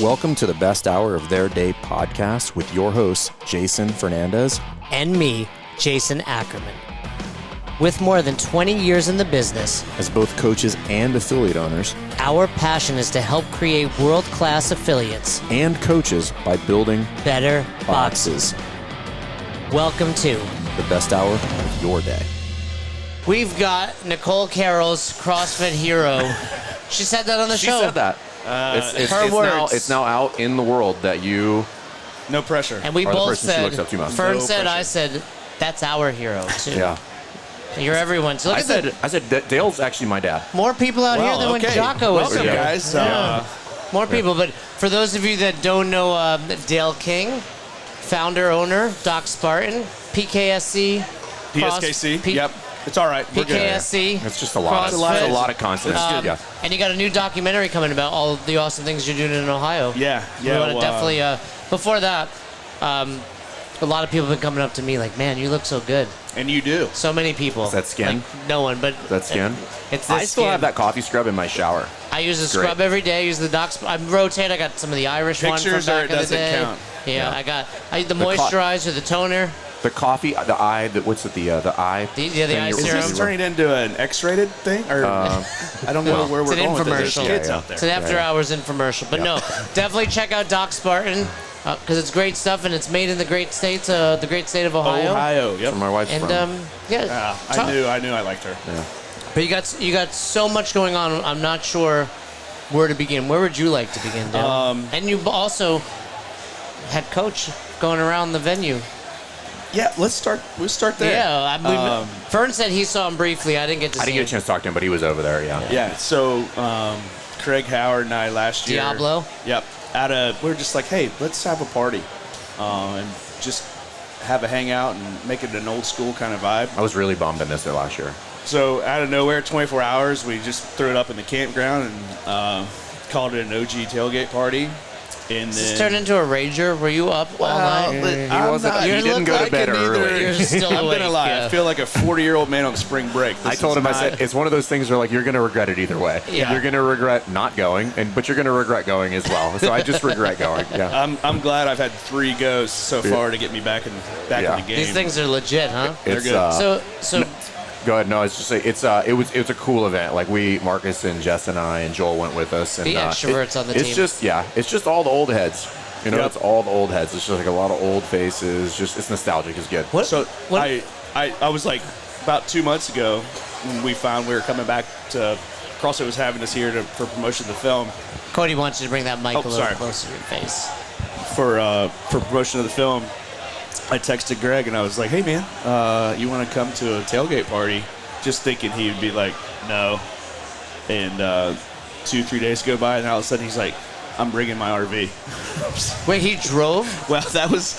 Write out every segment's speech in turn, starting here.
Welcome to the best hour of their day podcast with your hosts, Jason Fernandez. And me, Jason Ackerman. With more than 20 years in the business, As both coaches and affiliate owners, our passion is to help create world-class affiliates and coaches by building better boxes. Welcome to The best hour of your day. We've got Nicole Carroll's CrossFit hero. She said that on the show. She said that. It's now out in the world that you No pressure. And we are the both person she said, looks up to most. Fern No said, pressure. I said, that's our hero too. Yeah. You're everyone's. Look I at said Dale's actually my dad. more people out here than when Jocko was Welcome, here. guys. More people, but for those of you that don't know Dale King, founder, owner, Doc Spartan, PKSC. PSKC. Yep. It's all right. We're good. PKSC. It's just a lot. It's CrossFit. a lot of content. Yeah. And you got a new documentary coming about all the awesome things you're doing in Ohio. Yeah. We want to definitely, before that, a lot of people have been coming up to me like, man, you look so good. And you do. So many people. Is that skin? Like, no one, but That skin? it's this I still skin. have that coffee scrub in my shower. I use a Great. scrub every day. I use the Doc. I rotate. I got some of the Irish Pictures one or from back it in the doesn't day. count? Yeah, Yeah. I the moisturizer, the toner. The coffee, the eye, what's it, the eye? The thing eye you're- Is serum. this turning into an X-rated thing? Or I don't know where we're an going with this. There's infomercial. kids Yeah, out there. It's an after-hours infomercial. But no, definitely check out Doc Spartan because it's great stuff and it's made in the great state of Ohio. Ohio. Yep. Where my wife's And from. yeah, I knew I liked her. Yeah. But you got so much going on. I'm not sure where to begin. Where would you like to begin, Dale? And you also head coach going around the venue. Yeah. We'll start there. Yeah, Fern said he saw him briefly. I didn't get to I see didn't get a him. chance to talk to him, but he was over there, yeah. Yeah. So Craig Howard and I last year. Diablo? Yep. We were just like, hey, let's have a party, and just have a hangout and make it an old school kind of vibe. I was really bummed I missed it last year. So out of nowhere, 24 hours, we just threw it up in the campground and called it an OG tailgate party. And Does this then turn into a rager? Were you up all night? He didn't go to bed early. You're still I'm awake. gonna lie. Yeah. I feel like a 40-year-old man on spring break. I told him, I said, it's one of those things where like you're going to regret it either way. Yeah. You're going to regret not going, but you're going to regret going as well. So I just regret going. Yeah. I'm glad I've had 3 goes so far to get me back in the game. These things are legit, huh? They're It's, good. So Go ahead. No, it's just it was a cool event. Like Marcus and Jess and I and Joel went with us. And, The extroverts on the it's team. It's just all the old heads. You know, Yep. it's all the old heads. It's just like a lot of old faces. Just it's nostalgic. It's good. So What- I was like about 2 months ago when we found we were coming back to CrossFit was having us here for promotion of the film. Cody wants you to bring that mic a little sorry. closer to your face. For promotion of the film, I texted Greg and I was like, "Hey man, you want to come to a tailgate party?" Just thinking he would be like, "No." And 2-3 days go by, and all of a sudden he's like, "I'm bringing my RV." Wait, he drove? Well, that was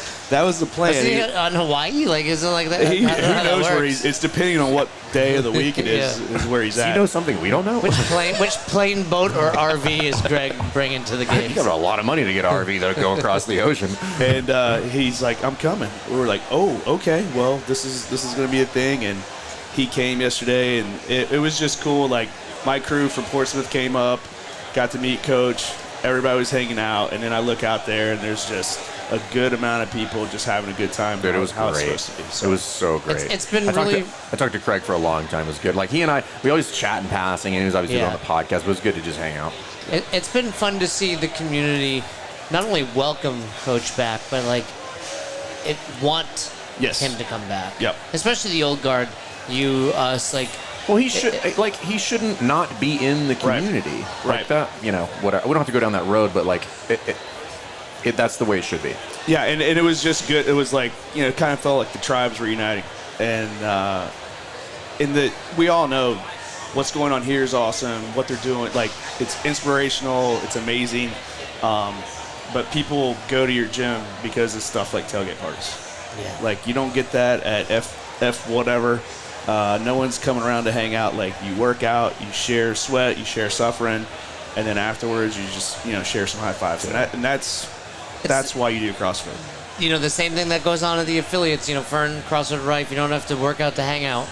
the plan. Is he on Hawaii? Like, is it like that? He, How who that knows where works? he's? It's depending on what day of the week it is. Yeah. Is where he's Does at. he know something we don't know? Which plane, boat, or RV is Greg bringing to the You games? got a lot of money to get an RV that'll go across the ocean. And he's like, "I'm coming." We were like, "Oh, okay. Well, this is going to be a thing." And he came yesterday, and it was just cool. Like my crew from Portsmouth came up, got to meet Coach. Everybody was hanging out, and then I look out there, and there's just a good amount of people just having a good time. Dude, it was how great. It's supposed to be. So It was so great. It's been I talked really- I talked to Craig for a long time. It was good. Like he and I, we always chat in passing, and he was obviously Yeah. on the podcast. But it was good to just hang out. It's been fun to see the community not only welcome Coach back, but like want Yes. him to come back. Yep. Especially the old guard, us, like. Well, he shouldn't not be in the community. Right. Like that, you know, whatever. We don't have to go down that road, but like that's the way it should be. Yeah, and it was just good. It was like, it kind of felt like the tribes were uniting. And we all know what's going on here is awesome. What they're doing, like, it's inspirational. It's amazing. But people go to your gym because of stuff like tailgate parties. Yeah. Like, you don't get that at F whatever. No one's coming around to hang out. Like, you work out, you share sweat, you share suffering, and then afterwards you just, share some high fives. And that's why you do CrossFit. The same thing that goes on at the affiliates, Fern, CrossFit Rife, you don't have to work out to hang out.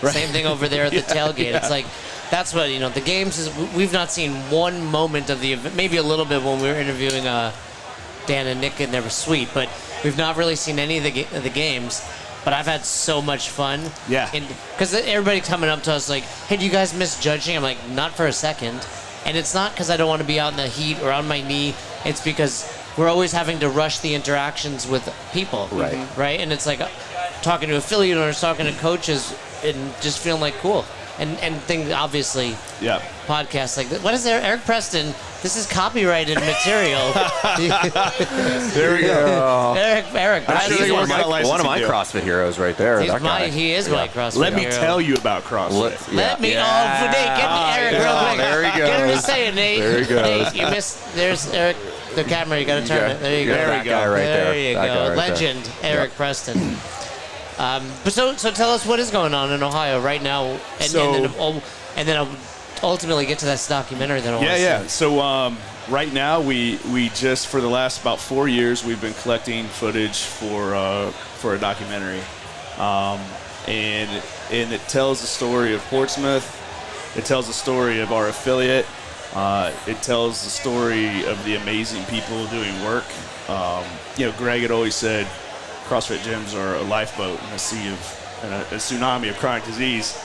Right. Same thing over there at the tailgate. Yeah. It's like, that's what, the games is, we've not seen one moment of the event, maybe a little bit when we were interviewing Dan and Nick in their suite, but we've not really seen any of the games. But I've had so much fun. Yeah. Because everybody coming up to us like, hey, do you guys miss judging? I'm like, not for a second. And it's not because I don't want to be out in the heat or on my knee. It's because we're always having to rush the interactions with people. Right. Right? And it's like talking to affiliate owners, talking to coaches, and just feeling like cool. And things, obviously, Yeah. podcasts like this. What is there? Eric Preston, this is copyrighted material. There we go. Eric That's Preston. we're gonna license one of my you. CrossFit heroes right there. He's that guy. he is my CrossFit Let me hero. tell you about CrossFit. Let me. Oh, Nate, get me Eric real quick. There he Get him to goes. say it, Nate. There he goes. Nate, you missed. There's Eric. The camera. You got to turn it. There you go. There we go. Right there. There you That guy go. right Legend, there. Eric Preston. But so tell us what is going on in Ohio right now, and then I'll ultimately get to that documentary that I want to see. Yeah. So right now we just for the last about 4 years we've been collecting footage for a documentary, and it tells the story of Portsmouth. It tells the story of our affiliate. It tells the story of the amazing people doing work. Greg had always said CrossFit gyms are a lifeboat in a sea of a tsunami of chronic disease.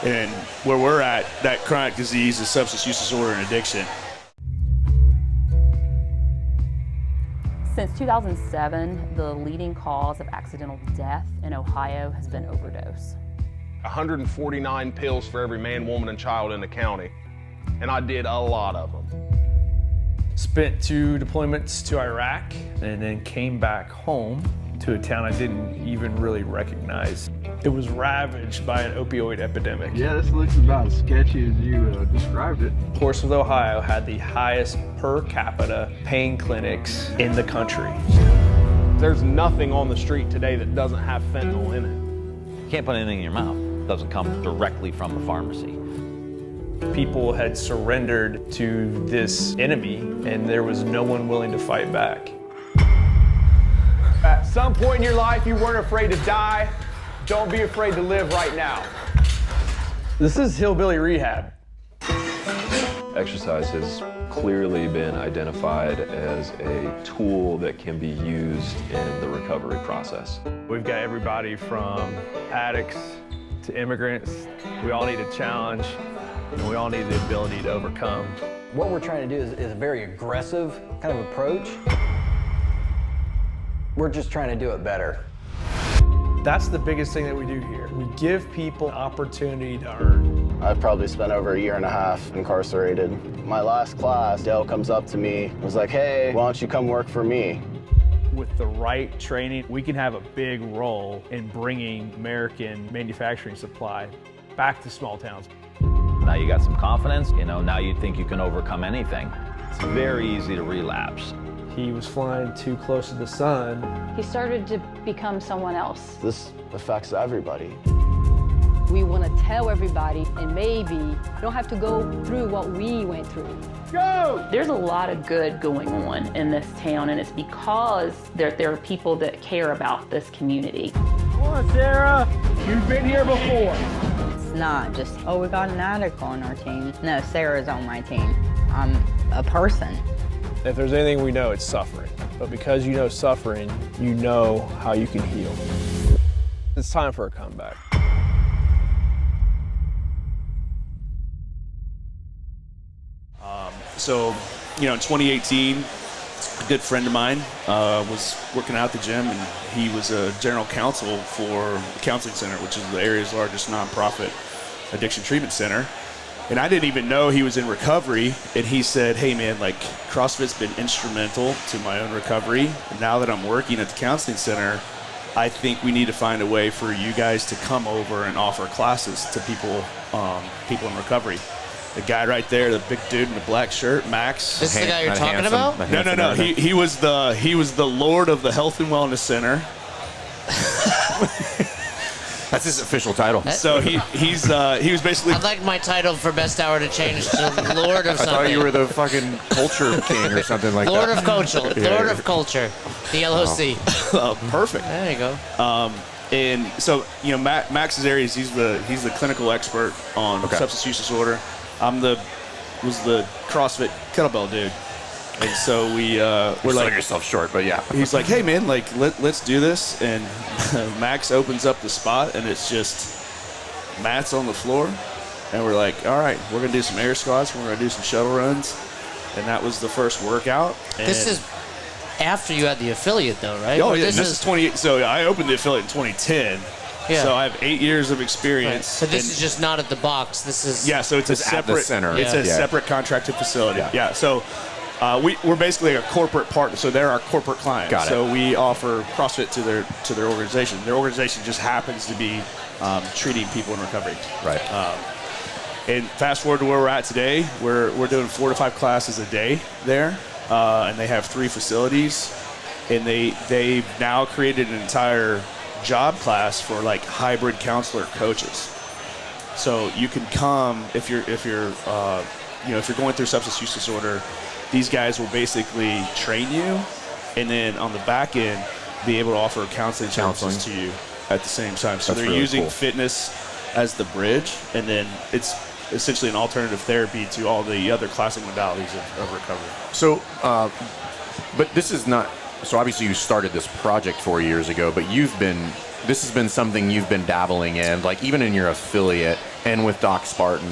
And where we're at, that chronic disease is substance use disorder and addiction. Since 2007, the leading cause of accidental death in Ohio has been overdose. 149 pills for every man, woman, and child in the county. And I did a lot of them. Spent 2 deployments to Iraq and then came back home to a town I didn't even really recognize. It was ravaged by an opioid epidemic. Yeah, this looks about as sketchy as you described it. Portsmouth, Ohio had the highest per capita pain clinics in the country. There's nothing on the street today that doesn't have fentanyl in it. You can't put anything in your mouth. It doesn't come directly from a pharmacy. People had surrendered to this enemy, and there was no one willing to fight back. At some point in your life, you weren't afraid to die. Don't be afraid to live right now. This is hillbilly rehab. Exercise has clearly been identified as a tool that can be used in the recovery process. We've got everybody from addicts to immigrants. We all need a challenge, and we all need the ability to overcome. What we're trying to do is a very aggressive kind of approach. We're just trying to do it better. That's the biggest thing that we do here. We give people an opportunity to earn. I've probably spent over a year and a half incarcerated. My last class, Dale comes up to me and was like, hey, why don't you come work for me? With the right training, we can have a big role in bringing American manufacturing supply back to small towns. Now you got some confidence, now you think you can overcome anything. It's very easy to relapse. He was flying too close to the sun. He started to become someone else. This affects everybody. We want to tell everybody, and maybe you don't have to go through what we went through. Go! There's a lot of good going on in this town, and it's because there are people that care about this community. Come on, Sarah. You've been here before. It's not just, oh, we got an addict on our team. No, Sarah's on my team. I'm a person. If there's anything we know, it's suffering. But because you know suffering, you know how you can heal. It's time for a comeback. In 2018, a good friend of mine was working out at the gym, and he was a general counsel for the Counseling Center, which is the area's largest nonprofit addiction treatment center. And I didn't even know he was in recovery. And he said, hey, man, CrossFit's been instrumental to my own recovery. And now that I'm working at the Counseling Center, I think we need to find a way for you guys to come over and offer classes to people in recovery. The guy right there, the big dude in the black shirt, Max. This is the guy you're talking about? No. He was the Lord of the Health and Wellness Center. That's his official title. So he was basically. I'd like my title for best hour to change to Lord of something. I thought you were the fucking culture king or something like Lord that. of Culture. Lord of Culture. The LOC. Perfect. There you go. And so, Max's areas, he's the clinical expert on substance use disorder. Was the CrossFit kettlebell dude. And so we're selling yourself short, but yeah. He's like, hey man, like let's do this. And Max opens up the spot, and it's just mats on the floor. And we're like, all right, we're gonna do some air squats. We're gonna do some shuttle runs. And that was the first workout. And this is after you had the affiliate, though, right? Oh, yeah. This is 28. So I opened the affiliate in 2010. Yeah. So I have 8 years of experience. Right. So this is just not at the box. This is so it's a separate center. It's a separate contracted facility. Yeah. So we're basically a corporate partner. So they're our corporate client. Got it. So we offer CrossFit to their organization. Their organization just happens to be treating people in recovery. Right. And fast forward to where we're at today, we're doing 4 to 5 classes a day there, and they have 3 facilities, and they've now created an entire job class for like hybrid counselor coaches. So you can come if you're going through substance use disorder, these guys will basically train you, and then on the back end be able to offer counseling services to you at the same time. So That's they're really using cool. fitness as the bridge, and then it's essentially an alternative therapy to all the other classic modalities of recovery. So, but this is not. So obviously you started this project 4 years ago, but this has been something you've been dabbling in, like even in your affiliate and with Doc Spartan,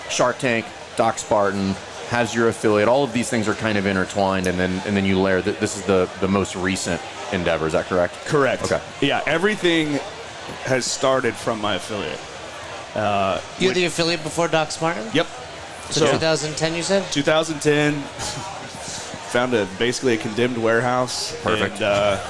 Shark Tank, Doc Spartan has your affiliate. All of these things are kind of intertwined, and then you layer that. This is the most recent endeavor. Is that correct? Correct. Okay. Yeah, everything has started from my affiliate. You're the affiliate before Doc Spartan? Yep. So 2010, you said? 2010. Found basically a condemned warehouse. Perfect. And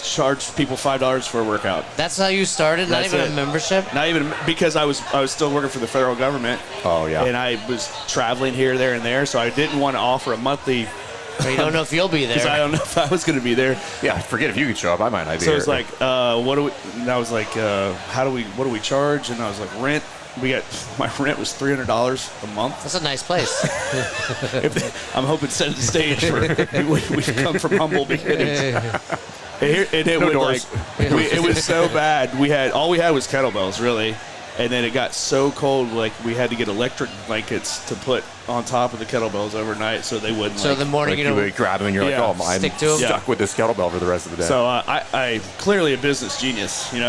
charged people $5 for a workout. That's how you started? Not even a membership? Not even, because I was still working for the federal government. Oh, yeah. And I was traveling here, there, and there, so I didn't want to offer a monthly. But you don't know if you'll be there. Because I don't know if I was going to be there. Yeah, forget if you could show up. I might not be So here. it's like, what do we? And I was like, what do we charge? And I was like, rent. My rent was $300 a month. That's a nice place. I'm hoping to set the stage for we've come from humble beginnings. It was so bad. All we had was kettlebells, really. And then it got so cold, like we had to get electric blankets to put on top of the kettlebells overnight, so they wouldn't. So the morning, you would grab them, and you're like, "Oh, I'm stick to 'em. stuck with this kettlebell for the rest of the day." So I clearly a business genius, Hey,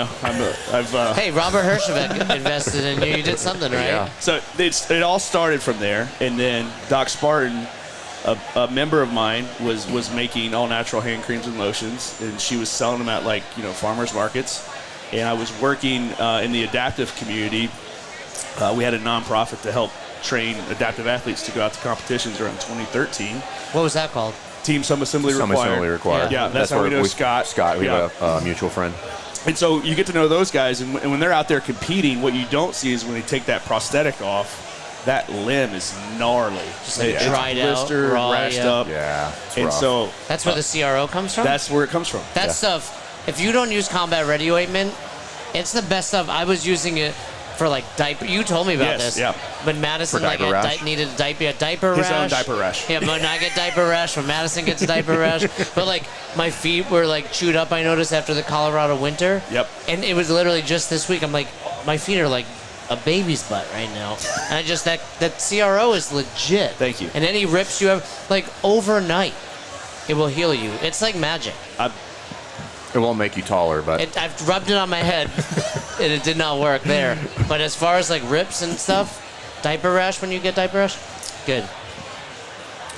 Robert Hershevek invested in you. You did something right. Yeah. So it all started from there, and then Doc Spartan, a member of mine, was making all natural hand creams and lotions, and she was selling them at farmers markets. And I was working in the adaptive community. We had a nonprofit to help train adaptive athletes to go out to competitions around 2013. What was that called? Team Some Assembly Some Required. Assembly Required. Yeah, that's how we know Scott. Scott, we have a mutual friend. And so you get to know those guys, and when they're out there competing, what you don't see is when they take that prosthetic off, that limb is gnarly. Just like It's dried out, blistered, raw, rashed up. Yeah, it's And rough. so That's where the CRO comes from? that's where it comes from. That stuff, if you don't use combat ready ointment, it's the best stuff. I was using it for like diaper. You told me about this. Yeah. But Madison For diaper rash? needed a diaper His rash. own diaper rash. Yeah, but I get diaper rash when Madison gets diaper rash. But like my feet were like chewed up, I noticed, after the Colorado winter. Yep. And it was literally just this week. I'm like, my feet are like a baby's butt right now. And I just, that CRO is legit. Thank you. And any rips you have, like overnight, it will heal you. It's like magic. It won't make you taller, but I've rubbed it on my head, and it did not work there. But as far as like rips and stuff, diaper rash when you get diaper rash, good.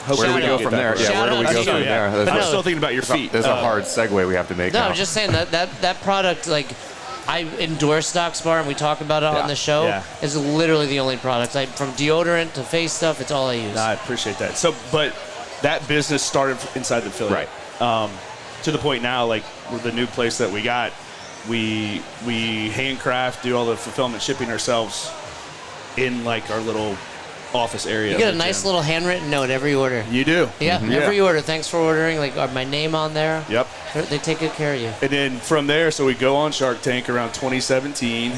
where do we go from there? Yeah, where do we go from there? I'm still thinking about your feet. There's a hard segue we have to make. No, now. I'm just saying that product, like, I endorse Doc Spartan. We talk about it on the show. Yeah. It's literally the only product. From deodorant to face stuff, it's all I use. I appreciate that. So, but that business started inside the affiliate. Right. To the point now, like with the new place that we got, we handcraft, do all the fulfillment shipping ourselves in like our little office area. You get a nice little handwritten note every order. You do. Yeah, Mm-hmm. every order. Thanks for ordering. Like my name on there. Yep. They take good care of you. And then from there, so we go on Shark Tank around 2017.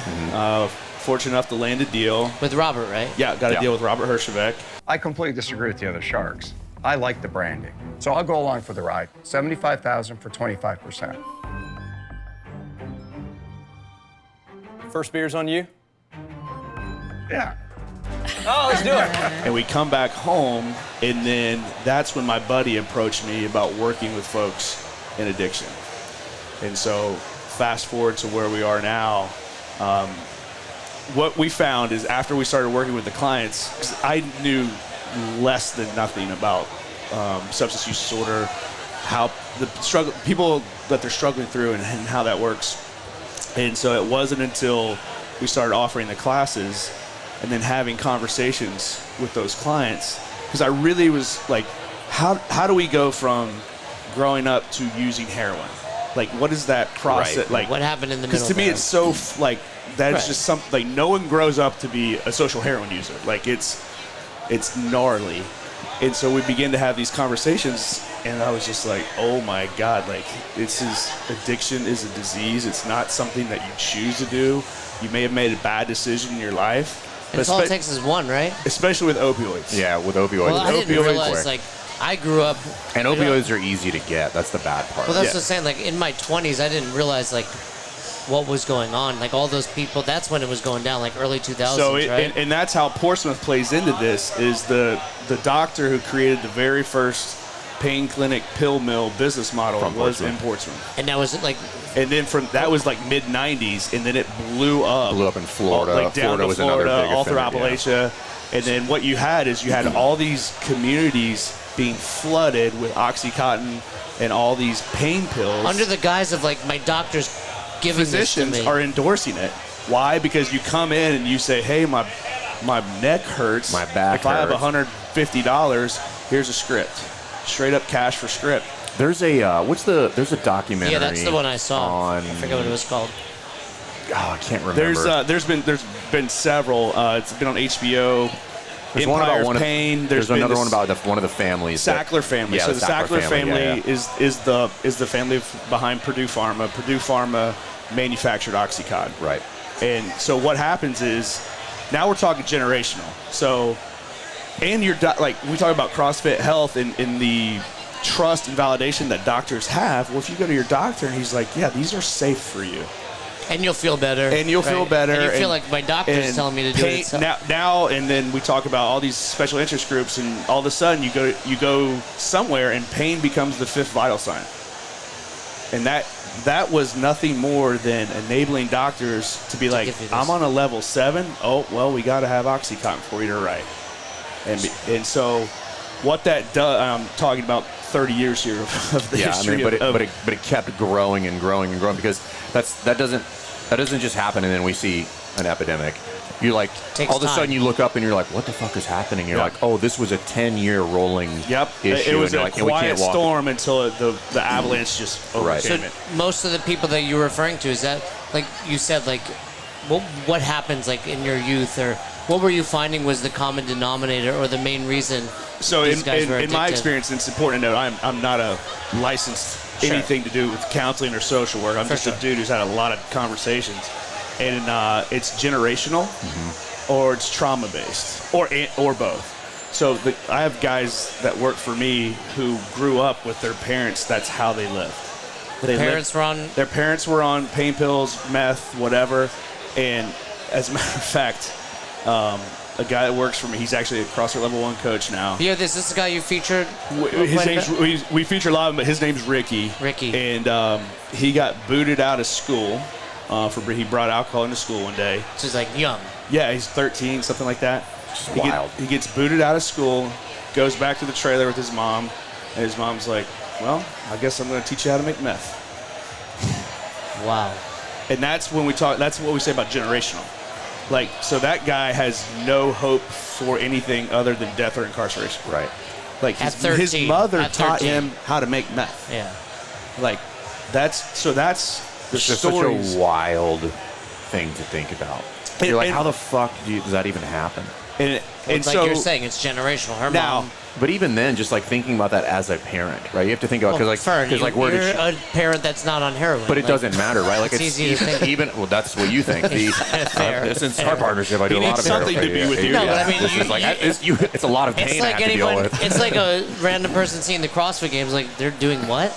Fortunate enough to land a deal with Robert, right? Yeah, got a deal with Robert Hershevek. I completely disagree with the other sharks. I like the branding. So I'll go along for the ride. $75,000 for 25%. First beer's on you? Yeah. Oh, let's do it. And we come back home, and then that's when my buddy approached me about working with folks in addiction. And so fast forward to where we are now, what we found is after we started working with the clients, 'cause I knew less than nothing about substance use disorder, how the struggle, people that they're struggling through and how that works. And so it wasn't until we started offering the classes and then having conversations with those clients, because I really was like, how do we go from growing up to using heroin? Like, what is that process? Right. Like, what happened in the middle? Because to me, there? it's so like that's Right. just something. Like, no one grows up to be a social heroin user. Like, it's gnarly. And so we begin to have these conversations, and I was just like, oh my God, like, addiction is a disease. It's not something that you choose to do. You may have made a bad decision in your life. And all it takes is one, right? Especially with opioids. Yeah, with opioids. Well, I didn't realize, like, I grew up... And opioids are easy to get. That's the bad part. Well, that's what I'm saying. Like, in my 20s, I didn't realize, like, what was going on. Like, all those people, that's when it was going down, like, early 2000s, So right? and that's how Portsmouth plays into this, is the doctor who created the very first pain clinic pill mill business model was in Portsmouth. And that was, like... And then that was, like, mid-90s, and then it blew up. Blew up in Florida. Like, down Florida to was another Florida, big all through offender, Appalachia. And then what you had is you had all these communities being flooded with Oxycontin and all these pain pills. Under the guise of, like, my doctor's giving Physicians this to me. are endorsing it. Why? Because you come in and you say, hey, my neck hurts. My back If I have hurts. $150, here's a script. Straight up cash for script. There's a there's a documentary. Yeah, that's the one I saw. On, I forget what it was called. Oh, I can't remember. There's been several. It's been on HBO. There's Empire one about of one Pain. Of, there's been another this one about one of the families. Sackler family. Yeah, So the Sackler family yeah. is the family behind Purdue Pharma. Purdue Pharma manufactured Oxycontin. Right. And so what happens is, now we're talking generational. So, and like we talk about CrossFit Health and the trust and validation that doctors have. Well, if you go to your doctor and he's like, yeah, these are safe for you. And you'll feel better. And you'll feel better. And you feel like my doctor's telling me to do it. So. Now, and then we talk about all these special interest groups, and all of a sudden you go somewhere, and pain becomes the fifth vital sign. And that was nothing more than enabling doctors to be like, I'm on a level 7. Oh, well, we got to have Oxycontin for you to write. And so what that does, I'm talking about 30 years here of the history. But it kept growing and growing and growing, because that doesn't just happen and then we see an epidemic. You like all of a sudden you look up and you're like, what the fuck is happening? You're like, oh, this was a 10-year rolling issue. It was a like, quiet storm until the avalanche just overcame it. So most of the people that you're referring to, is that, like you said, like what happens like in your youth, or what were you finding was the common denominator or the main reason? So these guys were in my addicted? experience, it's important to note I'm not a licensed anything to do with counseling or social work. I'm just a dude who's had a lot of conversations, and it's generational, or it's trauma based, or both. So I have guys that work for me who grew up with their parents. That's how they lived. Their parents were on pain pills, meth, whatever. And as a matter of fact, a guy that works for me, he's actually a CrossFit Level 1 coach now. Yeah, this is the guy you featured? We feature a lot of him, but his name's Ricky. And he got booted out of school. He brought alcohol into school one day. So he's like young. Yeah, he's 13, something like that. Wild. He gets booted out of school, goes back to the trailer with his mom, and his mom's like, well, I guess I'm going to teach you how to make meth. Wow. And that's when that's what we say about generational. Like, so that guy has no hope for anything other than death or incarceration. Right. Like, his mother taught him how to make meth. Yeah. Like, that's the it's stories. such a wild thing to think about. You're like, how the fuck does that even happen? And Like so you're saying, it's generational. Her now, mom. But even then, just like thinking about that as a parent, right? You have to think about because where you're did she, a parent that's not on heroin. but it like, doesn't matter, right? Like it's easy to think. even well, that's what you think. Since our partnership, I do a lot of something to be with you. No, but I mean, it's a lot of pain it's I like have to deal anyone. with. It's like a random person seeing the CrossFit Games. Like they're doing what?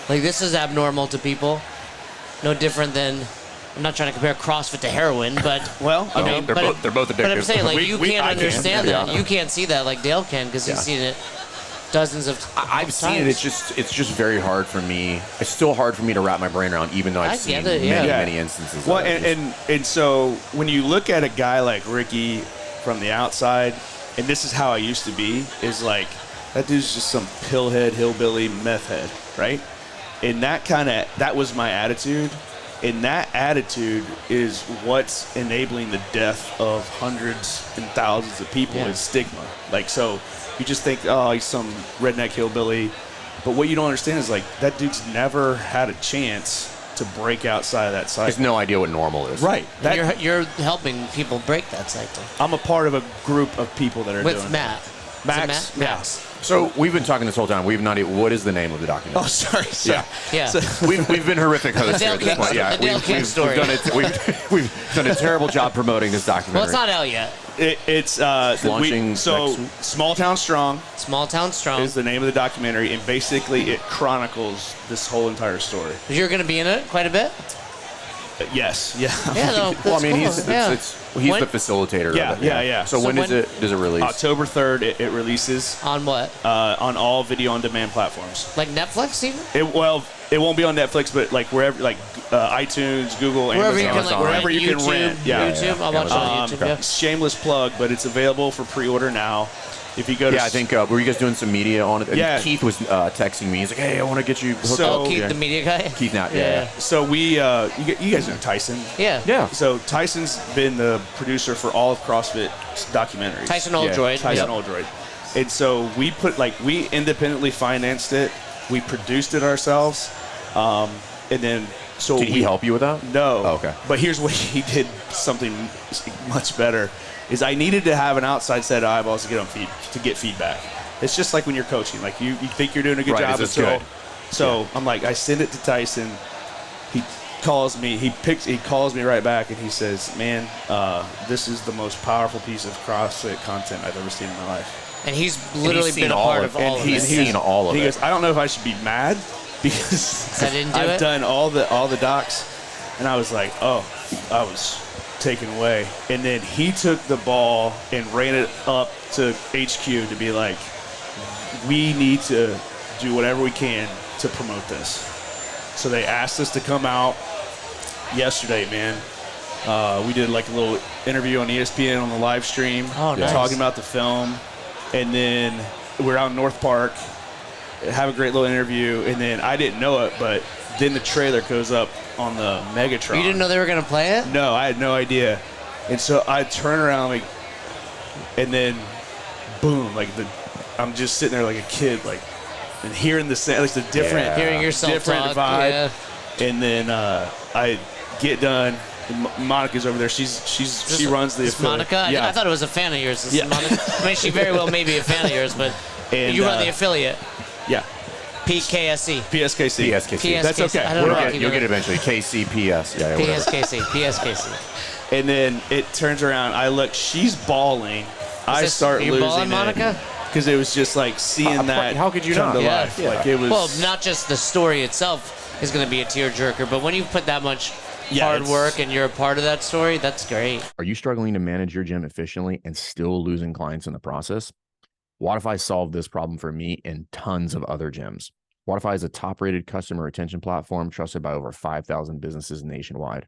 Like this is abnormal to people. No different than. I'm not trying to compare CrossFit to heroin, but well, I mean, they're both addictive. But I'm saying, like, you can't I understand can. that. You can't see that like Dale can because he's seen it dozens of I've times. seen it. It's just very hard for me. It's still hard for me to wrap my brain around, even though I've seen many instances. Well, of it. and so when you look at a guy like Ricky from the outside, and this is how I used to be, is like that dude's just some pillhead, hillbilly, meth head, right? And that was my attitude. And that attitude is what's enabling the death of hundreds and thousands of people is stigma. Like, so you just think, oh, he's some redneck hillbilly. But what you don't understand is, like, that dude's never had a chance to break outside of that cycle. He has no idea what normal is. Right. You're helping people break that cycle. I'm a part of a group of people that are doing With Matt. that. Max. So we've been talking this whole time. We've not. What is the name of the documentary? Oh, sorry. Yeah. So we've been horrific hosts here at this point. Yeah, the Dale King story. We've done a terrible job promoting this documentary. Well, it's not out yet. It's launching. Small Town Strong. Small Town Strong is the name of the documentary, and basically it chronicles this whole entire story. You're going to be in it quite a bit. Yes. Yeah. Yeah. No, well, I mean, cool. he's the facilitator. Of it. Yeah. So when does it release? October 3rd. It releases on what? On all video on demand platforms. Like Netflix, even. It won't be on Netflix, but like wherever, like iTunes, Google, wherever Amazon, wherever you can rent. YouTube. I'll watch it on YouTube. Yeah. Shameless plug, but it's available for pre-order now. If you go to I think were you guys doing some media on it? And Keith was texting me. He's like, "Hey, I want to get you hooked up." Keith, the media guy. Keith, now, yeah. So we, you guys know Tyson. Yeah. So Tyson's been the producer for all of CrossFit documentaries. Tyson Oldroyd. Tyson Oldroyd. And so we independently financed it. We produced it ourselves, and then. So did he help you with that? No. Oh, okay. But here's what he did. Something much better. Is I needed to have an outside set of eyeballs to get feedback. It's just like when you're coaching. Like you think you're doing a good job. So I'm like, I send it to Tyson. He calls me. He calls me right back, and he says, "Man, this is the most powerful piece of CrossFit content I've ever seen in my life." And he's literally been a part of all of it. He's seen all of it. He goes, "I don't know if I should be mad because I've done all the docs," and I was like, "Oh, I was." Taken away, and then he took the ball and ran it up to HQ to be like, we need to do whatever we can to promote this. So they asked us to come out yesterday, man. We did like a little interview on ESPN on the live stream, talking about the film, and then we're out in North Park, have a great little interview, and then I didn't know it, but then the trailer goes up on the Megatron. You didn't know they were going to play it? No, I had no idea. And so I turn around, and then boom, I'm just sitting there like a kid, like, and hearing the sound, like the different, hearing yourself different talk, vibe. Yeah. And then I get done. And Monica's over there. She runs the affiliate. Monica? Yeah. I thought it was a fan of yours. Monica? I mean, she very well may be a fan of yours, but you run the affiliate. Yeah. PKSC. PSKC. That's okay. You'll get it eventually. KCPS. Yeah, PSKC. And then it turns around. I look. She's bawling. I start losing balling, it. Monica? Because it was just like seeing that. How could you come not? to life? Yeah. Like it was. Well, not just the story itself is going to be a tearjerker, but when you put that much hard work and you're a part of that story, that's great. Are you struggling to manage your gym efficiently and still losing clients in the process? Wodify solved this problem for me and tons of other gyms. Wodify is a top-rated customer retention platform trusted by over 5,000 businesses nationwide.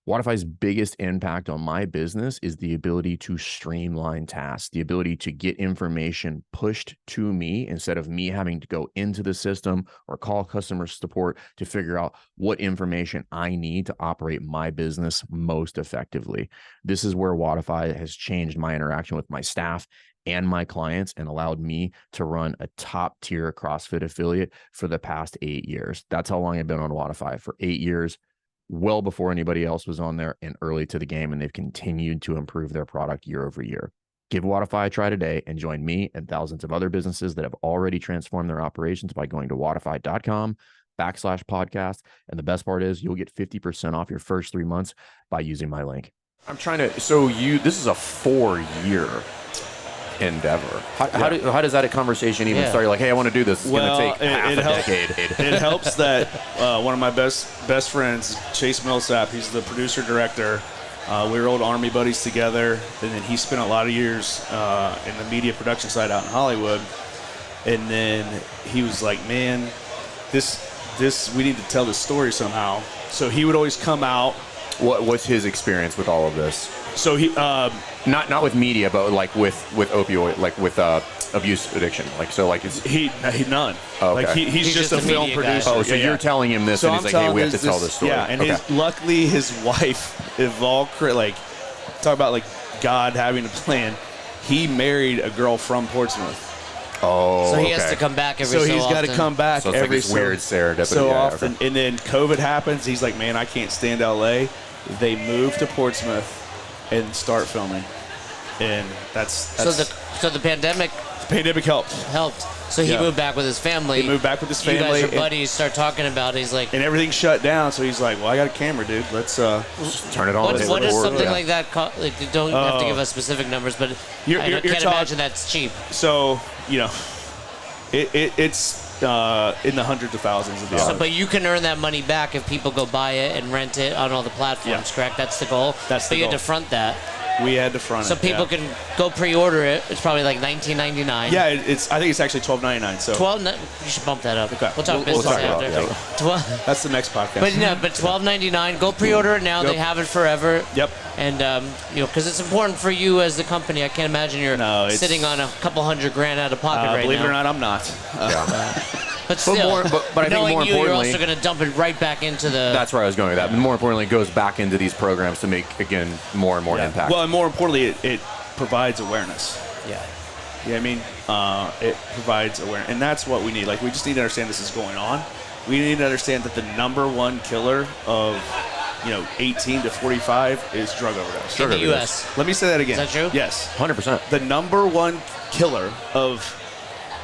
Wodify's biggest impact on my business is the ability to streamline tasks, the ability to get information pushed to me instead of me having to go into the system or call customer support to figure out what information I need to operate my business most effectively. This is where Wodify has changed my interaction with my staff and my clients and allowed me to run a top tier CrossFit affiliate for the past 8 years. That's how long I've been on Wodify, for 8 years. well before anybody else was on there and early to the game, and they've continued to improve their product year over year. Give Wodify a try today and join me and thousands of other businesses that have already transformed their operations by going to Wodify.com/podcast. And the best part is you'll get 50% off your first 3 months by using my link. I'm trying to, this is a 4-year endeavor. How does that conversation even start? You're like, hey, I want to do this. It's going to take half a decade. It helps that one of my best friends, Chase Millsap, he's the producer director. We were old Army buddies together, and then he spent a lot of years in the media production side out in Hollywood. And then he was like, man, this we need to tell this story somehow. So he would always come out. What's his experience with all of this? So he not with media, but like with opioid, like with abuse addiction. Like so, like is he none. Oh, okay. Like he's just a film producer. Oh, so you're telling him this, so and he's like, hey, we have to tell this story. Yeah, and luckily his wife evolved. Like talk about like God having a plan. He married a girl from Portsmouth. Oh, so he has to come back every so often. So he's got to come back so it's every like this weird serendipity. So often. Okay. And then COVID happens. He's like, man, I can't stand LA. They move to Portsmouth and start filming. And that's so the pandemic helped. So he moved back with his family. He moved back with his family. You guys are buddies. Start talking about it. He's like, and everything shut down. So he's like, well, I got a camera, dude. Let's just turn it on. What does something like that cost? Like, you don't have to give us specific numbers, but I can't imagine that's cheap. So it's in the hundreds of thousands of dollars. So, but you can earn that money back if people go buy it and rent it on all the platforms, correct? That's the goal? But you had to front that. We had to front so it. So people can go pre-order it. It's probably like $19.99. Yeah, I think it's actually $12.99. So you should bump that up. Okay. We'll talk business after. That's the next podcast. But $12.99. Go pre-order it now. Yep. They have it forever. Yep. And because it's important for you as the company. I can't imagine you're sitting on a couple $100,000 out of pocket right now. Believe it or not, I'm not. But still, but I think more importantly, you're also going to dump it right back into the. That's where I was going with that. But more importantly, it goes back into these programs to make again more and more impact. Well, and more importantly, it provides awareness. Yeah. Yeah, I mean, it provides awareness, and that's what we need. Like, we just need to understand this is going on. We need to understand that the number one killer of 18 to 45 is drug overdose. In the U.S. Let me say that again. Is that true? Yes, 100%. The number one killer of,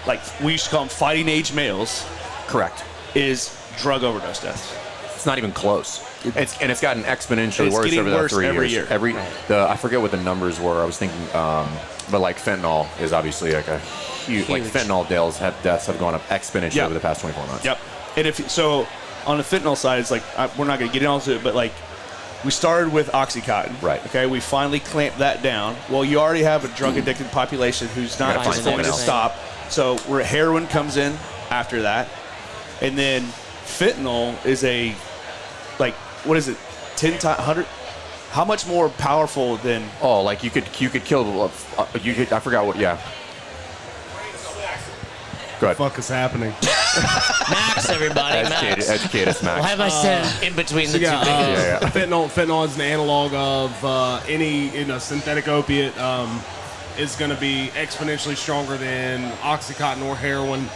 like, we used to call them fighting age males. Correct. Is drug overdose deaths. It's not even close. It's gotten exponentially worse over the 3 years. Every year. I forget what the numbers were. I was thinking, but like fentanyl is obviously like a huge. Like fentanyl deaths have gone up exponentially over the past 24 months. Yep. And so on the fentanyl side, it's like we're not going to get into it, but like we started with Oxycontin. Right. Okay. We finally clamped that down. Well, you already have a drug addicted population who's not just going to stop. So heroin comes in after that, and then fentanyl is what is it? 10 times, 100? How much more powerful than? Oh, like you could kill. I forgot what. Yeah. Go ahead. What the fuck is happening? Max, everybody. Educate us, Max. Why am I sitting in between the two things? Fentanyl is an analog of any synthetic opiate. Is going to be exponentially stronger than Oxycontin or heroin.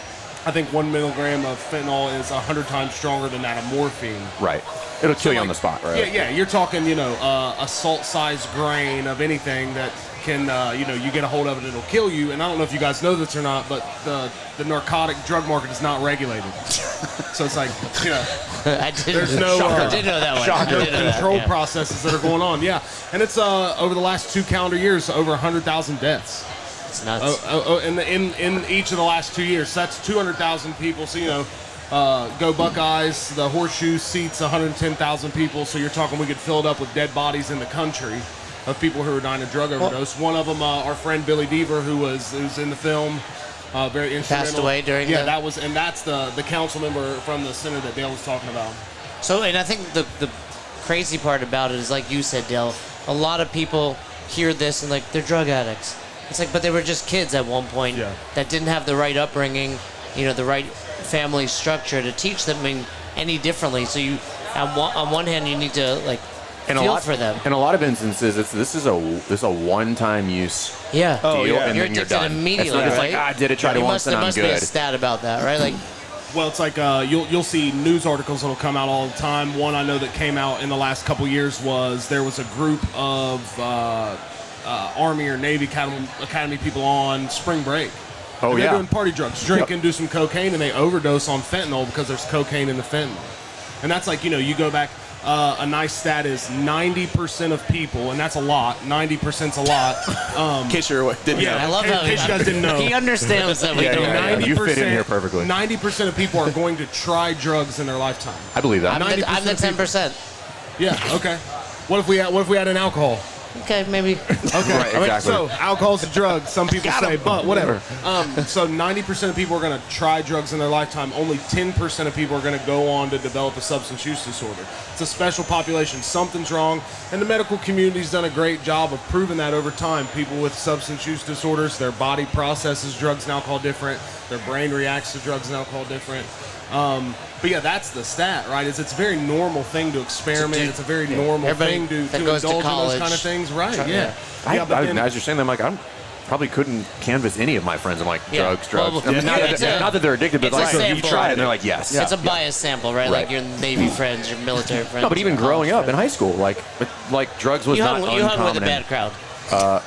I think 1 milligram of fentanyl is 100 times stronger than that of morphine. Right. It'll kill you on the spot, right? Yeah. You're talking, a salt-sized grain of anything that can, you get a hold of it, it'll kill you. And I don't know if you guys know this or not, but the narcotic drug market is not regulated. So it's like, there's no I did know that one. Control processes that are going on. Yeah, and it's over the last 2 calendar years, over 100,000 deaths. It's nuts. In each of the last 2 years, so that's 200,000 people. So go Buckeyes. The Horseshoe seats 110,000 people. So you're talking we could fill it up with dead bodies in the country of people who are dying of drug overdose. One of them, our friend Billy Deaver, who's in the film, very instrumental. Passed away during. That's the council member from the center that Dale was talking about. So, and I think the crazy part about it is, like you said, Dale, a lot of people hear this and like they're drug addicts. It's like, but they were just kids at one point that didn't have the right upbringing, the right family structure to teach them any differently. So you, on one hand, you need to feel for them. In a lot of instances, this is a one-time use deal, and you're then you're addicted done. immediately. It's not just right? I did it, tried it once, and I'm good. There must be a stat about that, right? Like Well, it's like you'll see news articles that'll come out all the time. One I know that came out in the last couple years was there was a group of Army or Navy Academy people on spring break. Oh, and they're yeah. doing party drugs, drinking, do some cocaine, and they overdose on fentanyl because there's cocaine in the fentanyl. And that's like, you go back, a nice stat is 90% of people, and that's a lot, 90%'s a lot. In case you didn't know. I love in how case you guys didn't know. He understands that we don't. Yeah. You fit in here perfectly. 90% of people are going to try drugs in their lifetime. I believe that. I'm the 10%. Yeah, okay. What if we had an alcohol? Okay, maybe. Okay, Right, exactly. So alcohol's a drug, some people say, but whatever. So 90% of people are going to try drugs in their lifetime. Only 10% of people are going to go on to develop a substance use disorder. It's a special population. Something's wrong, and the medical community's done a great job of proving that over time. People with substance use disorders, their body processes drugs and alcohol different. Their brain reacts to drugs and alcohol different. But yeah, that's the stat, right? It's a very normal thing to experiment. It's a very normal thing to indulge in those kind of things, right? Yeah. As you're saying that, I'm like, I probably couldn't canvass any of my friends. I'm like, drugs. Well, I mean, not that they're addicted, but it's like, a you sample. try it, and they're like, yes. It's a biased sample, right? Like your Navy friends, your military friends. No, but even your growing college up in high school, like drugs was not uncommon. You hung with a bad crowd.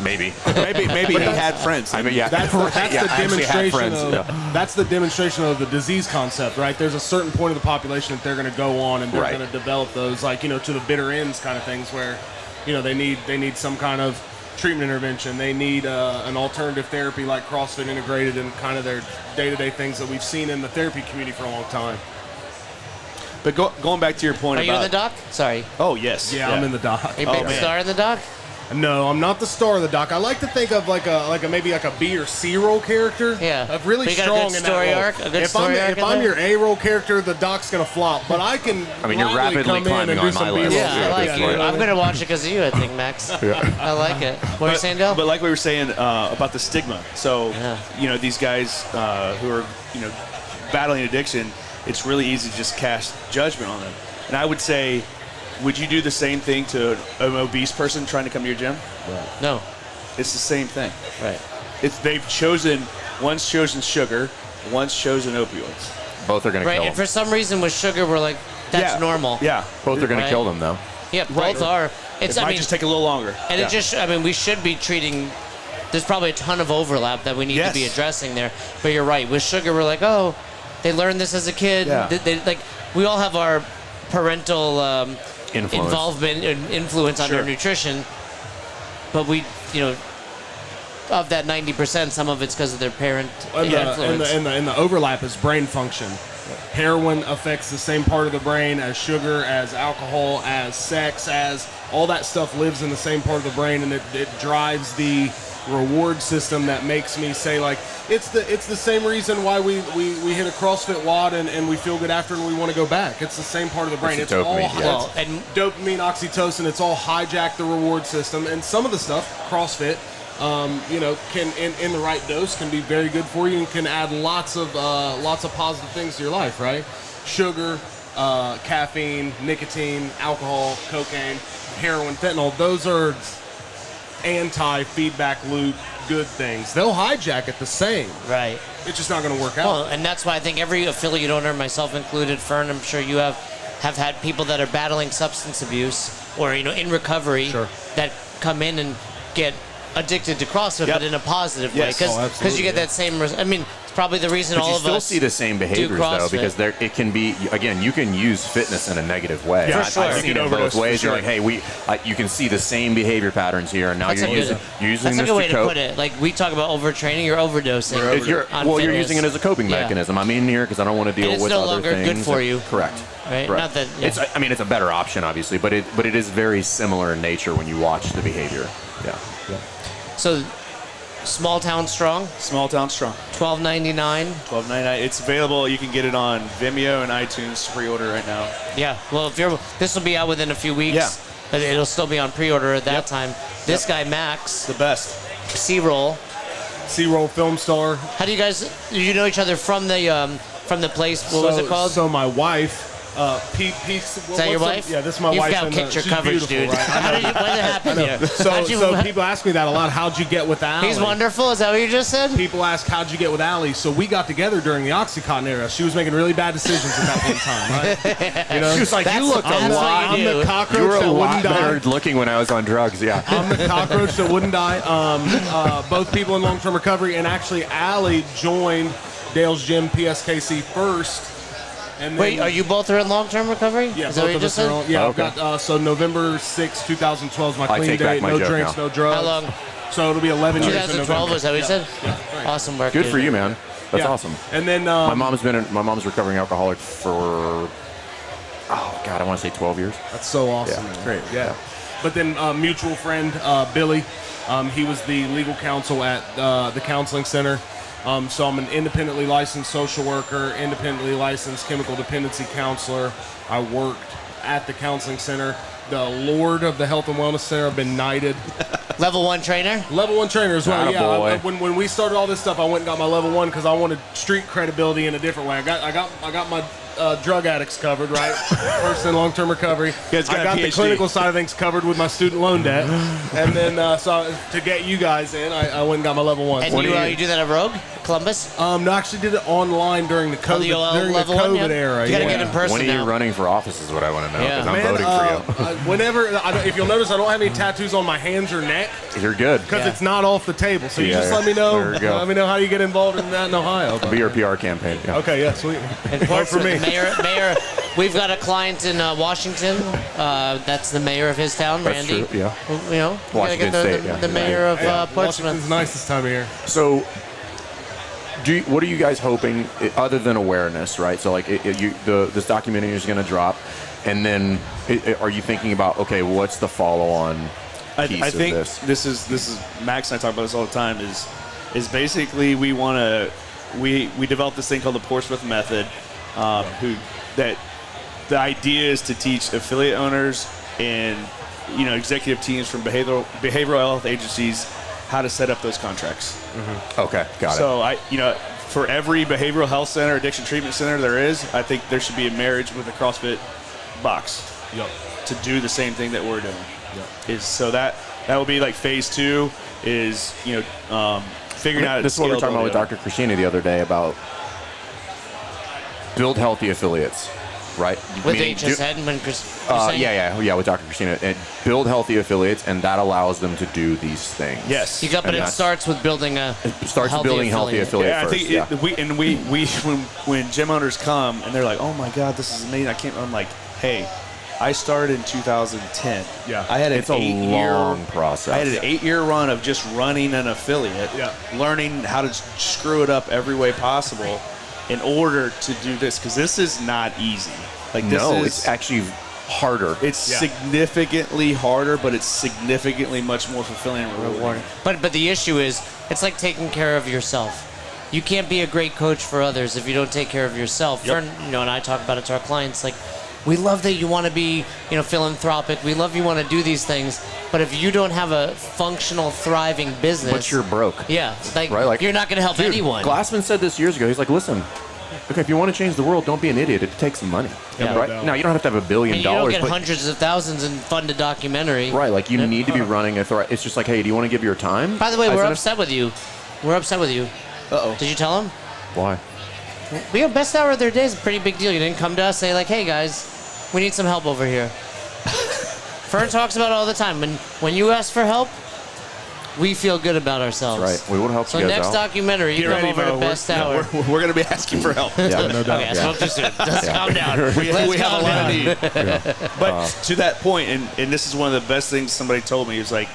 Maybe. Maybe he had friends. I mean, yeah. That's Yeah, the I actually had demonstration friends, that's the demonstration of the disease concept, right? There's a certain point of the population that they're going to go on and they're Right. going to develop those, like, to the bitter ends kind of things where, they need some kind of treatment intervention. They need an alternative therapy like CrossFit integrated in kind of their day-to-day things that we've seen in the therapy community for a long time. But going back to your point Are about... you in the doc? Sorry. Oh, yes. Yeah, I'm in the doc. Are you a big star in the doc? No, I'm not the star of the doc. I like to think of maybe a B or C role character. Yeah. Of really But you got a strong good in story that role. arc? A good if story arc if in I'm there? your A role character, the doc's gonna flop. But I can. I mean, you're gladly rapidly come in climbing and do on some my B-roll. list. Yeah, I like Yeah, you. yeah. I'm going to watch it because of you, I think, Max. I like it. What are you saying, Dale? But like we were saying about the stigma. So, these guys who are, battling addiction, it's really easy to just cast judgment on them. And I would say, would you do the same thing to an obese person trying to come to your gym? No. It's the same thing. Right. One's chosen sugar, one's chosen opioids. Both are going to Right, kill and them. for some reason with sugar, we're like, that's normal. Yeah. Both are going Right. to kill them, though. Yeah, both are. It might just take a little longer. And we should be treating, there's probably a ton of overlap that we need to be addressing there. But you're right. With sugar, we're like, oh, they learned this as a kid. Yeah. We all have our parental Influence. involvement and influence on our nutrition. But we, of that 90%, some of it's because of their parent influence. And the overlap is brain function. Heroin affects the same part of the brain as sugar, as alcohol, as sex, as all that stuff lives in the same part of the brain, and it drives the reward system that makes me say, like, it's the same reason why we hit a CrossFit WOD and we feel good after and we want to go back. It's the same part of the brain. It's all and dopamine, oxytocin. It's all hijacked the reward system, and some of the stuff CrossFit, can in the right dose can be very good for you and can add lots of positive things to your life. Right? Sugar, caffeine, nicotine, alcohol, cocaine, heroin, fentanyl. Those are anti-feedback loop good things. They'll hijack it the same. Right. It's just not going to work out. Well, and that's why I think every affiliate owner, myself included, Fern, I'm sure you have had people that are battling substance abuse or in recovery that come in and get addicted to CrossFit, but in a positive way. Because you get that same. It's probably the reason But all you of still us see the same behaviors, do though, CrossFit. because it can be, again, you can use fitness in a negative way. Yeah, for sure. I've seen it both ways. You're like, hey, you can see the same behavior patterns here, and now That's you're using that's this a good way to to cope. put it. Like, we talk about overtraining, you're overdosing. You're using it as a coping mechanism. I'm in here because I don't want to deal And it's with no other longer things. good for you. Correct. Right? Correct. Not that, It's a better option, obviously, but it is very similar in nature when you watch the behavior. Yeah. So, Small Town Strong? Small Town Strong. $12.99. $12.99. It's available. You can get it on Vimeo and iTunes to pre-order right now. Yeah. Well, this will be out within a few weeks. Yeah. But it'll still be on pre-order at that time. This guy, Max. The best. C-Roll. C-Roll film star. How do you guys, did you know each other from the place? What was it called? So my wife Is that your wife? Yeah, this is my You've wife. got picture coverage, dude. Right? How did you, when did it happen here? So people ask me that a lot. How'd you get with Allie? He's wonderful. Is that what you just said? People ask, how'd you get with Allie? So we got together during the OxyContin era. She was making really bad decisions at that point in time, right? You know, she was like, you look a lot. I'm the cockroach You were a that lot wouldn't die. better looking when I was on drugs, yeah. I'm the cockroach that wouldn't die. Both people in long-term recovery, and actually Allie joined Dale's Gym PSKC first. And Wait, are you both in long-term recovery? Yeah, is that what you just said? Yeah, I've got, so November 6, 2012 is my clean date. No drinks, no drugs. How long? So it'll be 11 years in 2012 November. was that what you said? Yeah. Awesome work. Good dude. for you, man. That's awesome. And then my mom's recovering alcoholic for I want to say 12 years. That's so awesome. Yeah. Great. Yeah. But then mutual friend Billy, he was the legal counsel at the counseling center. So I'm an independently licensed social worker, independently licensed chemical dependency counselor. I worked at the counseling center. The Lord of the Health and Wellness Center. I've been knighted. Level 1 trainer? Level 1 trainer as well. Attaboy. Yeah. When we started all this stuff, I went and got my level 1 because I wanted street credibility in a different way. I got my drug addicts covered, right? First in long-term recovery. I got the clinical side of things covered with my student loan debt, and then so to get you guys in, I went and got my level 1. And you do that at Rogue, Columbus? No, I actually did it online during the COVID, era. You gotta get in person. When are you running for office is what I want to know, because I'm voting for you. Whenever, if you'll notice, I don't have any tattoos on my hands or neck. You're good. Because it's not off the table. So you just let me know. There you go. Let me know how you get involved in that in Ohio. Be your PR campaign. Yeah. Okay, yeah, sweet. And Vote for me. Mayor, we've got a client in Washington. That's the mayor of his town, That's Randy. true, yeah. You know, Washington State, the mayor of Portsmouth. Washington's nice this time of year. So, what are you guys hoping, other than awareness, right? So, like, this documentary is going to drop, and then are you thinking about, okay, what's the follow-on piece I of think this? This is Max and I talk about this all the time. Is basically we developed this thing called the Portsmouth Method. The idea is to teach affiliate owners and executive teams from behavioral health agencies how to set up those contracts. Mm-hmm. Okay, got it. So for every behavioral health center, addiction treatment center there is, I think there should be a marriage with a CrossFit box to do the same thing that we're doing. So that will be like phase 2 is figuring out. This is what we were talking about with Dr. Christina the other day about build healthy affiliates, right? With HSN when Chris. Yeah, with Dr. Christina, and build healthy affiliates, and that allows them to do these things. Yes, but it starts with building healthy affiliate first. I think when gym owners come and they're like, "Oh my God, this is amazing! I'm like, hey, I started in 2010. Yeah, I had it's a long process. I had an 8-year run of just running an affiliate, learning how to screw it up every way possible in order to do this, because this is not easy. It's actually harder. It's significantly harder, but it's significantly much more fulfilling and rewarding. But the issue is, it's like taking care of yourself. You can't be a great coach for others if you don't take care of yourself. And I talk about it to our clients, like, we love that you want to be, philanthropic. We love you want to do these things. But if you don't have a functional, thriving business, but you're broke. Yeah, right? You're not going to help anyone. Glassman said this years ago. He's like, listen, okay, if you want to change the world, don't be an idiot. It takes money. Yeah. Right? Now, you don't have to have $1 billion. And you don't get hundreds of thousands and fund a documentary. Right, like you need to be running a It's just like, hey, do you want to give your time? By the way, we're upset with you. We're upset with you. Uh-oh. Did you tell him? Why? We have best hour of their day is a pretty big deal. You didn't come to us, say like, hey guys, we need some help over here. Fern talks about it all the time. When you ask for help, we feel good about ourselves. That's right. We want to help you guys out. So next documentary, you come over to best hour. We're going to be asking for help. Yeah, no doubt. Okay, I spoke too soon. Just calm down. We have a lot of need. But to that point, and this is one of the best things somebody told me, is like,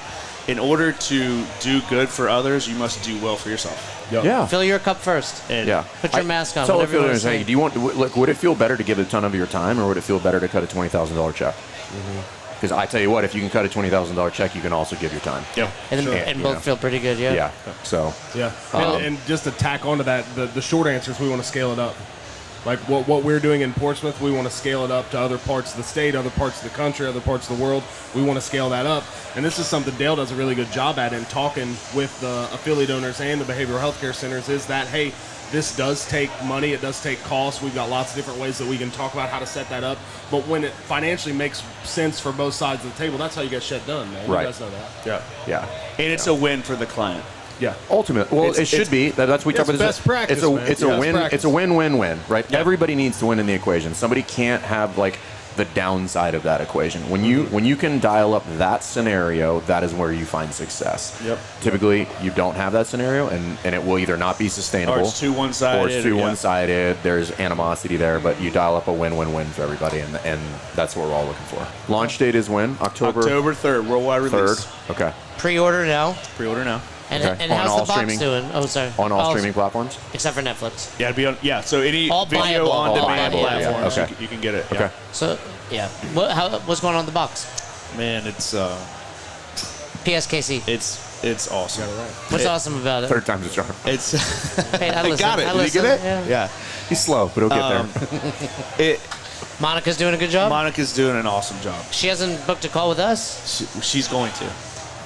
in order to do good for others, you must do well for yourself. Yeah. Fill your cup first. And put your mask on. So hey, do you want? Look, would it feel better to give a ton of your time, or would it feel better to cut a $20,000 check? Because I tell you what, if you can cut a $20,000 check, you can also give your time. Yeah. And both feel pretty good. Yeah. So. Yeah. And just to tack onto that, the short answer is we want to scale it up. Like what we're doing in Portsmouth, we want to scale it up to other parts of the state, other parts of the country, other parts of the world. We want to scale that up. And this is something Dale does a really good job at in talking with the affiliate owners and the behavioral health care centers is that, hey, this does take money. It does take costs. We've got lots of different ways that we can talk about how to set that up. But when it financially makes sense for both sides of the table, that's how you get shit done, man. Right. You guys know that. Yeah. Yeah. And it's a win for the client. Yeah. Ultimately, well, it should be. That's what we talk about. Best practice, man. It's a Best win. practice. It's a win-win-win, right? Yeah. Everybody needs to win in the equation. Somebody can't have like the downside of that equation. When you can dial up that scenario, that is where you find success. Yep. Typically, you don't have that scenario, and it will either not be sustainable, Or it's too one-sided. or it's too one-sided. There's animosity there, but you dial up a win-win-win for everybody, and that's what we're all looking for. Launch date is when? October 3rd, worldwide release. 3rd. Okay. Pre-order now. Pre-order now. And, Okay. and On how's all the box streaming- doing? Oh, sorry. On all streaming platforms? Except for Netflix. Yeah, it'd be on. Yeah, so any All video buyable. on All demand buyable, yeah. platforms, Okay. you can get it. Yeah. Okay. So, yeah. What's going on in the box? Man, it's PSKC. it's awesome. What's awesome about it? Third time's a charm. It's Hey, I listen. got it. I Did you listen. get it? Yeah. Yeah. He's slow, but he'll get there. Monica's doing a good job? Monica's doing an awesome job. She hasn't booked a call with us? She's going to.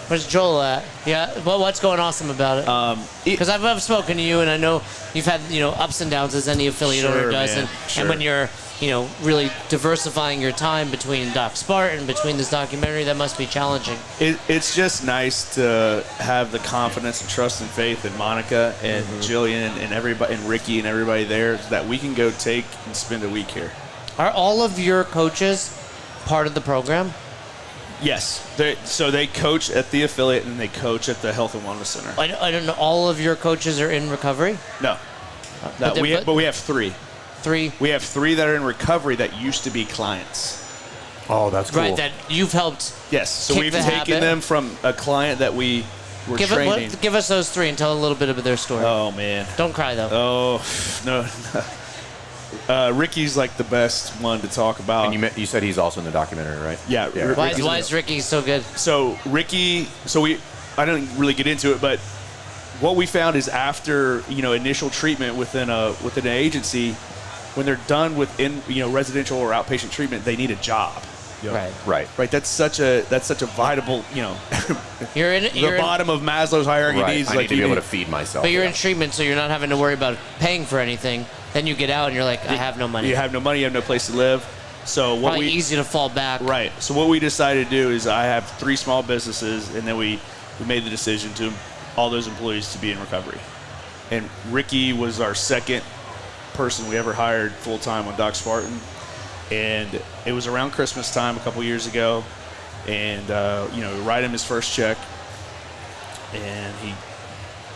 Where's Joel at? Yeah. Well, what's going awesome about it? Because I've spoken to you, and I know you've had ups and downs as any affiliate Sure, owner does, man. and Sure. and when you're really diversifying your time between Doc Spartan, between this documentary, that must be challenging. It's just nice to have the confidence and trust and faith in Monica and Jillian and everybody and Ricky and everybody there that we can go take and spend a week here. Are all of your coaches part of the program? Yes. So they coach at the affiliate and they coach at the Health and Wellness Center. I don't know. All of your coaches are in recovery? No. But We have 3. 3? We have 3 that are in recovery that used to be clients. Oh, that's cool. Right, that you've helped. Yes. So kick we've the taken habit. them from a client that we were training. Give us those 3 and tell a little bit of their story. Oh, man. Don't cry, though. Oh, no. Ricky's like the best one to talk about. And you said he's also in the documentary, right? Yeah. Why is Ricky so good? So Ricky, I don't really get into it, but what we found is after initial treatment within an agency, when they're done with residential or outpatient treatment, they need a job. Right. That's such a vital You're in the bottom of Maslow's hierarchy Right. needs. I need to be able to feed myself. But you're in treatment, so you're not having to worry about paying for anything. Then you get out and you're like, I have no money. You have no money. You have no place to live. So Probably easy to fall back. Right. So what we decided to do is I have 3 small businesses, and then we made the decision to all those employees to be in recovery. And Ricky was our second person we ever hired full time on Doc Spartan, and it was around Christmas time a couple years ago, and we write him his first check, and he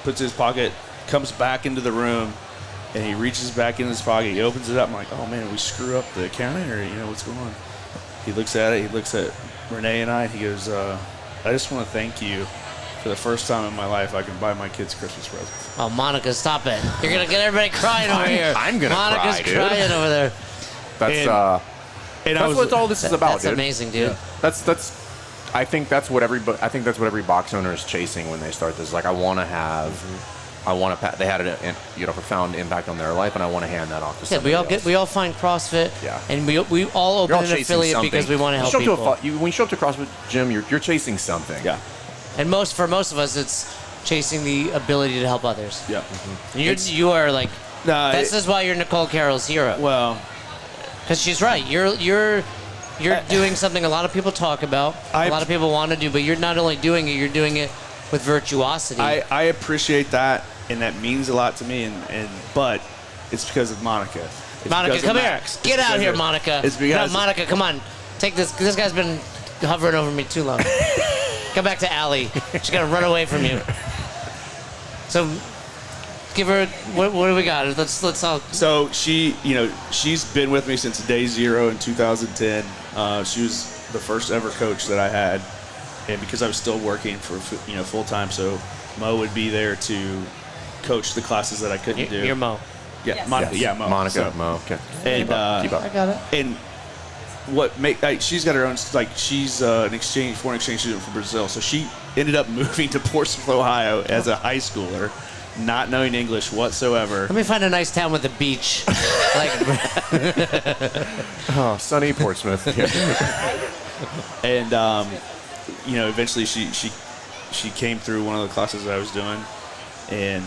puts it in his pocket, comes back into the room. And he reaches back in his pocket. He opens it up. I'm like, oh, man, we screw up the accounting or, what's going on? He looks at it. He looks at Renee and I. And he goes, I just want to thank you for the first time in my life I can buy my kids Christmas presents. Oh, Monica, stop it. You're going to get everybody crying over here. I'm going to cry, Monica's dude. crying over there. That's what all this is about, That's dude. amazing, dude. Yeah. I think that's what every box owner is chasing when they start this. Like, I want to have... they had a profound impact on their life, and I want to hand that off to somebody else. We all find CrossFit, Yeah. and we all open an affiliate because we want to help people. When you show up to CrossFit gym, you're chasing something. Yeah. And for most of us, it's chasing the ability to help others. Yeah. And you are like, this is why you're Nicole Carroll's hero. Well, because she's right. You're doing something a lot of people talk about, a lot of people want to do, but you're not only doing it, you're doing it with virtuosity. I appreciate that, and that means a lot to me. But it's because of Monica. It's Monica, come here. Get out here, Monica. It's because Monica, come on. Take this. This guy's been hovering over me too long. Come back to Allie. She's gonna run away from you. So, give her. What do we got? Let's talk. So she's been with me since day 0 in 2010. She was the first ever coach that I had, and because I was still working for full time, so Mo would be there to coach the classes that I couldn't do. You're Mo. Yeah, Yes. Monica. Yes. Yeah, Mo. Monica, Mo. Okay. And Keep up. I got it. And she's got her own, she's an foreign exchange student from Brazil, so she ended up moving to Portsmouth, Ohio as a high schooler, not knowing English whatsoever. Let me find a nice town with a beach. Oh, sunny Portsmouth. And eventually she came through one of the classes that I was doing, and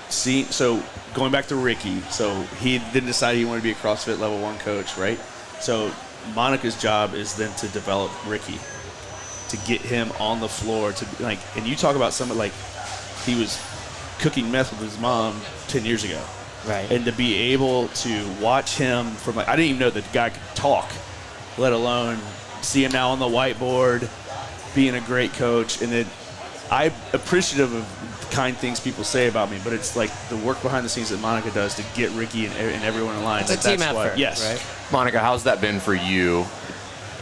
so going back to Ricky, so he didn't decide he wanted to be a CrossFit level 1 coach, right? So Monica's job is then to develop Ricky, to get him on the floor, and you talk about somebody like he was cooking meth with his mom 10 years ago. Right. And to be able to watch him from, I didn't even know that the guy could talk, let alone see him now on the whiteboard, being a great coach. And then I'm appreciative of the kind things people say about me, but it's like the work behind the scenes that Monica does to get Ricky and everyone in line. It's a team effort. Yes. Right? Monica, how's that been for you,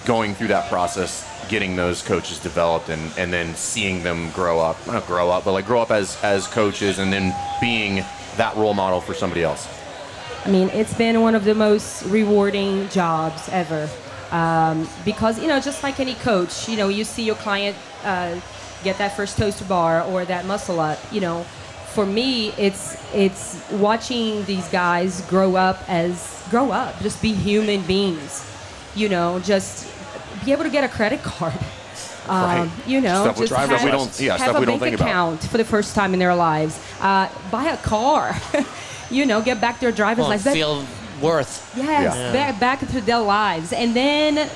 going through that process, getting those coaches developed and then seeing them grow up as coaches and then being that role model for somebody else? I mean, it's been one of the most rewarding jobs ever. Because, just like any coach, you see your client get that first toaster bar or that muscle up. For me, it's watching these guys grow up, just be human beings. Just be able to get a credit card. Right. Stuff just have a bank account for the first time in their lives. Buy a car. Get back their driver's license. Feel worth. Yes, back into their lives. And then,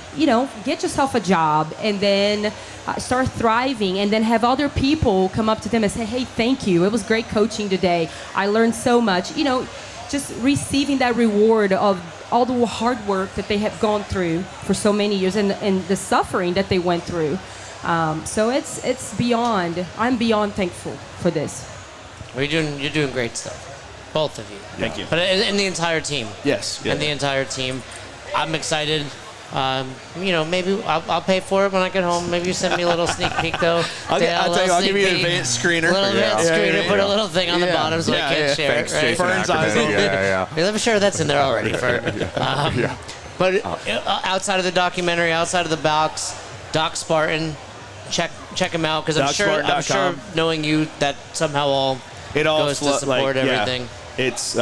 get yourself a job and then start thriving and then have other people come up to them and say, hey, thank you. It was great coaching today. I learned so much. Just receiving that reward of all the hard work that they have gone through for so many years and the suffering that they went through. So it's beyond, I'm beyond thankful for this. Well, you're doing great stuff. Both of you. Thank you. But in the entire team. Yes. And the entire team. I'm excited. Maybe I'll pay for it when I get home. Maybe you send me a little sneak peek, though. I'll give you an advanced screener. Put a little thing on the bottom so I can't share it. Right? Fern's eyes on it. I'm sure that's in there already. But outside of the documentary, outside of the box, Doc Spartan, check him out because I'm sure knowing you that somehow all goes to support everything. Yeah. It's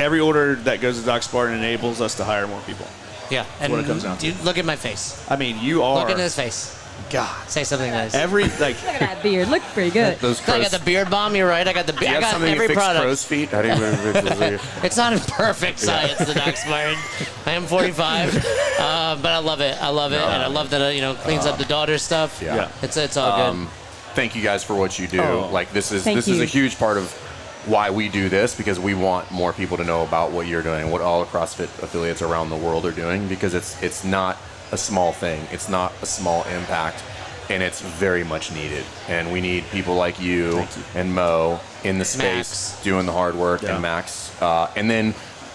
every order that goes to Doc Spartan enables us to hire more people. Yeah, and what it comes down to. Look at my face. I mean, you are. Look at his face. God, say something nice. Look at that beard. Look pretty good. I got the beard balm. You're right. I got the. I got every product. Crow's feet? How do you It's not in perfect science. The Doc Spartan. I am 45, but I love it. I love it, and I love that it cleans up the daughter stuff. Yeah. It's all good. Thank you guys for what you do. This is you. a huge part of why we do this, because we want more people to know about what you're doing and what all the CrossFit affiliates around the world are doing, because it's not a small thing. It's not a small impact, and it's very much needed. And we need people like you and Mo in the space doing the hard work, and Max. And then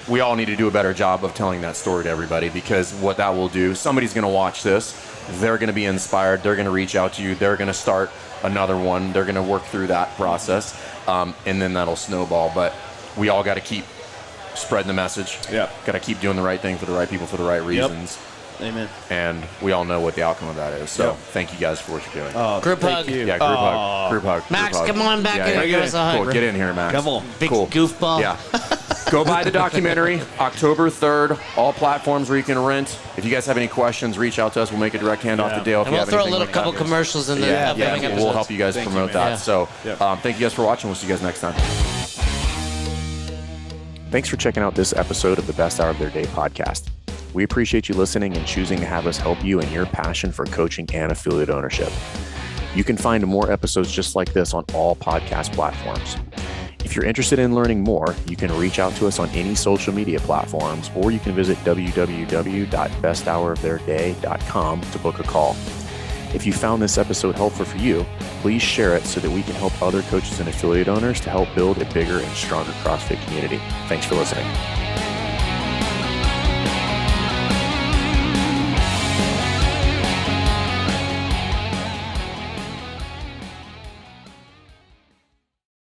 we all need to do a better job of telling that story to everybody, because what that will do, somebody's going to watch this, they're going to be inspired, they're going to reach out to you, they're going to start another one, they're going to work through that process, and then that'll snowball. But we all got to keep spreading the message. Yeah. Got to keep doing the right thing for the right people for the right reasons. Amen. And we all know what the outcome of that is. So thank you guys for what you're doing. Group hug. Yeah, group hug. Max, group hug. come on back in. Give us a hug. Cool. Get in here, Max. Come on. Big cool. goofball. Yeah. Go buy the documentary, October 3rd, all platforms where you can rent. If you guys have any questions, reach out to us. We'll make a direct handoff to Dale. And we'll throw a couple commercials in the upcoming episodes. We'll help you guys promote that. Yeah. So thank you guys for watching. We'll see you guys next time. Thanks for checking out this episode of the Best Hour of Their Day podcast. We appreciate you listening and choosing to have us help you in your passion for coaching and affiliate ownership. You can find more episodes just like this on all podcast platforms. If you're interested in learning more, you can reach out to us on any social media platforms, or you can visit www.besthouroftheirday.com to book a call. If you found this episode helpful for you, please share it so that we can help other coaches and affiliate owners to help build a bigger and stronger CrossFit community. Thanks for listening.